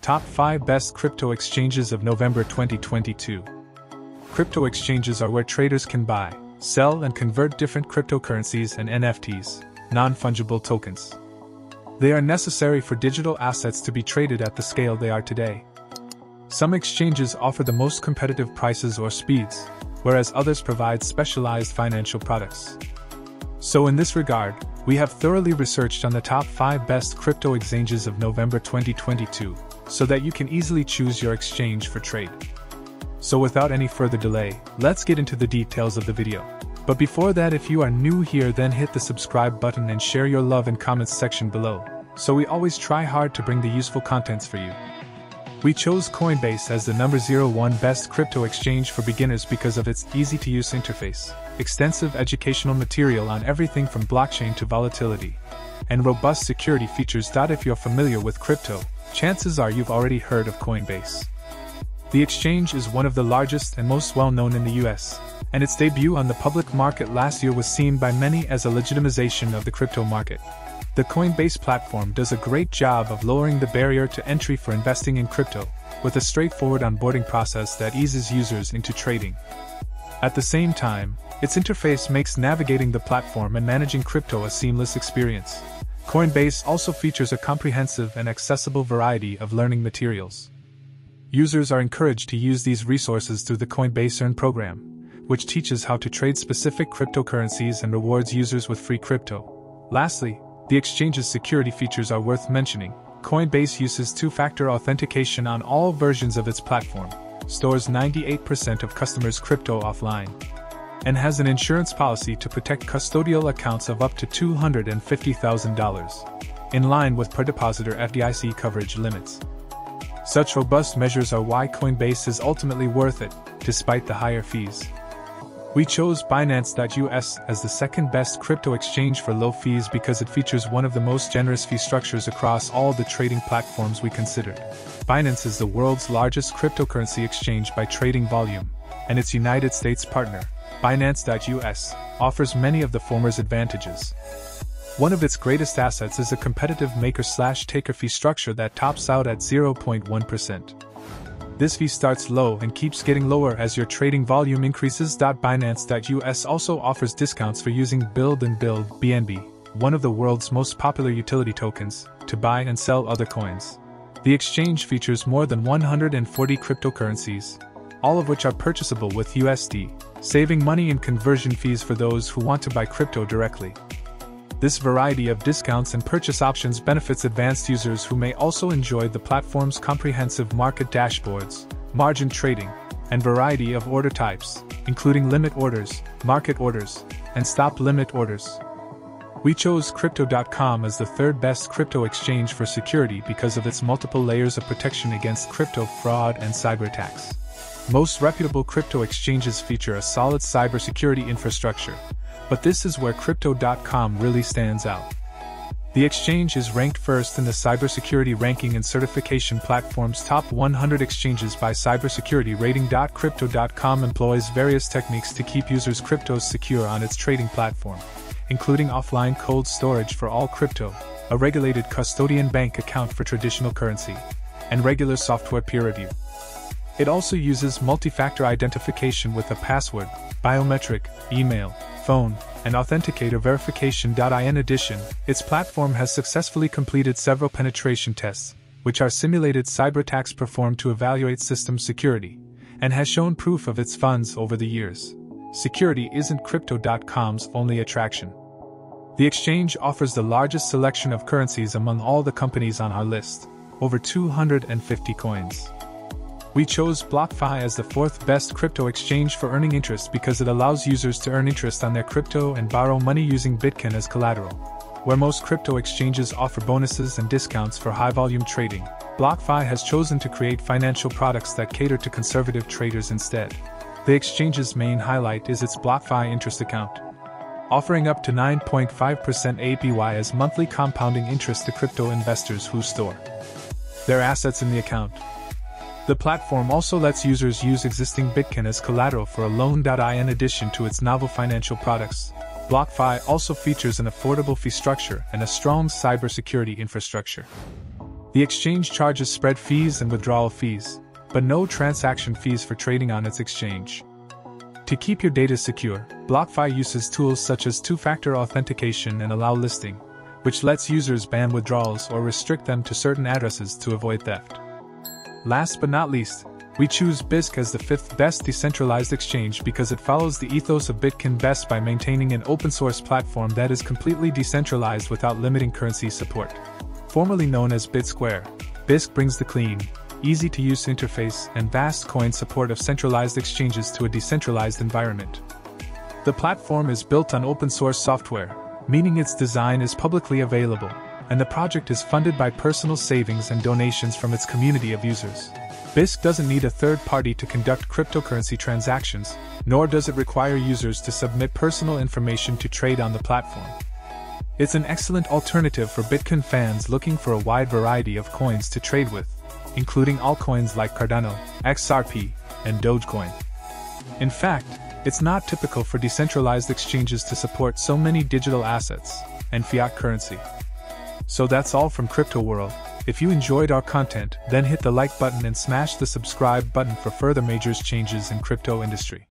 Top 5 Best Crypto Exchanges of November 2022. Crypto exchanges are where traders can buy, sell, and convert different cryptocurrencies and NFTs, non-fungible tokens. They are necessary for digital assets to be traded at the scale they are today. Some exchanges offer the most competitive prices or speeds, whereas others provide specialized financial products. So in this regard, we have thoroughly researched on the top 5 best crypto exchanges of November 2022, so that you can easily choose your exchange for trade. So without any further delay, let's get into the details of the video. But before that, if you are new here, then hit the subscribe button and share your love in comments section below, so we always try hard to bring the useful contents for you. We chose Coinbase as the number 01 best crypto exchange for beginners because of its easy-to-use interface, extensive educational material on everything from blockchain to volatility, and robust security features. If you're familiar with crypto, chances are you've already heard of Coinbase. The exchange is one of the largest and most well-known in the US, and its debut on the public market last year was seen by many as a legitimization of the crypto market. The Coinbase platform does a great job of lowering the barrier to entry for investing in crypto, with a straightforward onboarding process that eases users into trading. At the same time, its interface makes navigating the platform and managing crypto a seamless experience. Coinbase also features a comprehensive and accessible variety of learning materials. Users are encouraged to use these resources through the Coinbase Earn program, which teaches how to trade specific cryptocurrencies and rewards users with free crypto. Lastly, the exchange's security features are worth mentioning. Coinbase uses two-factor authentication on all versions of its platform, stores 98% of customers' crypto offline, and has an insurance policy to protect custodial accounts of up to $250,000, in line with per-depositor FDIC coverage limits. Such robust measures are why Coinbase is ultimately worth it, despite the higher fees. We chose Binance.US as the second best crypto exchange for low fees because it features one of the most generous fee structures across all the trading platforms we considered. Binance is the world's largest cryptocurrency exchange by trading volume, and its United States partner, Binance.US, offers many of the former's advantages. One of its greatest assets is a competitive maker/taker fee structure that tops out at 0.1%. This fee starts low and keeps getting lower as your trading volume increases. Binance.US also offers discounts for using Build and Build (BNB), one of the world's most popular utility tokens, to buy and sell other coins. The exchange features more than 140 cryptocurrencies, all of which are purchasable with USD, saving money in conversion fees for those who want to buy crypto directly. This variety of discounts and purchase options benefits advanced users who may also enjoy the platform's comprehensive market dashboards, margin trading, and variety of order types, including limit orders, market orders, and stop limit orders. We chose crypto.com as the third best crypto exchange for security because of its multiple layers of protection against crypto fraud and cyber attacks. Most reputable crypto exchanges feature a solid cybersecurity infrastructure, but this is where crypto.com really stands out. The exchange is ranked first in the cybersecurity ranking and certification platform's top 100 exchanges by cybersecurity rating. Crypto.com employs various techniques to keep users' cryptos secure on its trading platform, including offline cold storage for all crypto, a regulated custodian bank account for traditional currency, and regular software peer review. It also uses multi-factor identification with a password, biometric, email, phone, and authenticator verification. In addition, its platform has successfully completed several penetration tests, which are simulated cyber attacks performed to evaluate system security, and has shown proof of its funds over the years. Security isn't crypto.com's only attraction. The exchange offers the largest selection of currencies among all the companies on our list, over 250 coins. We chose BlockFi as the fourth best crypto exchange for earning interest because it allows users to earn interest on their crypto and borrow money using Bitcoin as collateral. Where most crypto exchanges offer bonuses and discounts for high-volume trading, BlockFi has chosen to create financial products that cater to conservative traders instead. The exchange's main highlight is its BlockFi interest account, offering up to 9.5% APY as monthly compounding interest to crypto investors who store their assets in the account. The platform also lets users use existing Bitcoin as collateral for a loan. In addition to its novel financial products, BlockFi also features an affordable fee structure and a strong cybersecurity infrastructure. The exchange charges spread fees and withdrawal fees, but no transaction fees for trading on its exchange. To keep your data secure, BlockFi uses tools such as two-factor authentication and allow listing, which lets users ban withdrawals or restrict them to certain addresses to avoid theft. Last but not least, we choose BISC as the 5th best decentralized exchange because it follows the ethos of Bitcoin best by maintaining an open-source platform that is completely decentralized without limiting currency support. Formerly known as BitSquare, BISC brings the clean, easy-to-use interface and vast coin support of centralized exchanges to a decentralized environment. The platform is built on open-source software, meaning its design is publicly available, and the project is funded by personal savings and donations from its community of users. BISC doesn't need a third party to conduct cryptocurrency transactions, nor does it require users to submit personal information to trade on the platform. It's an excellent alternative for Bitcoin fans looking for a wide variety of coins to trade with, including altcoins like Cardano, XRP, and Dogecoin. In fact, it's not typical for decentralized exchanges to support so many digital assets and fiat currency. So that's all from Crypto World. If you enjoyed our content, then hit the like button and smash the subscribe button for further major changes in crypto industry.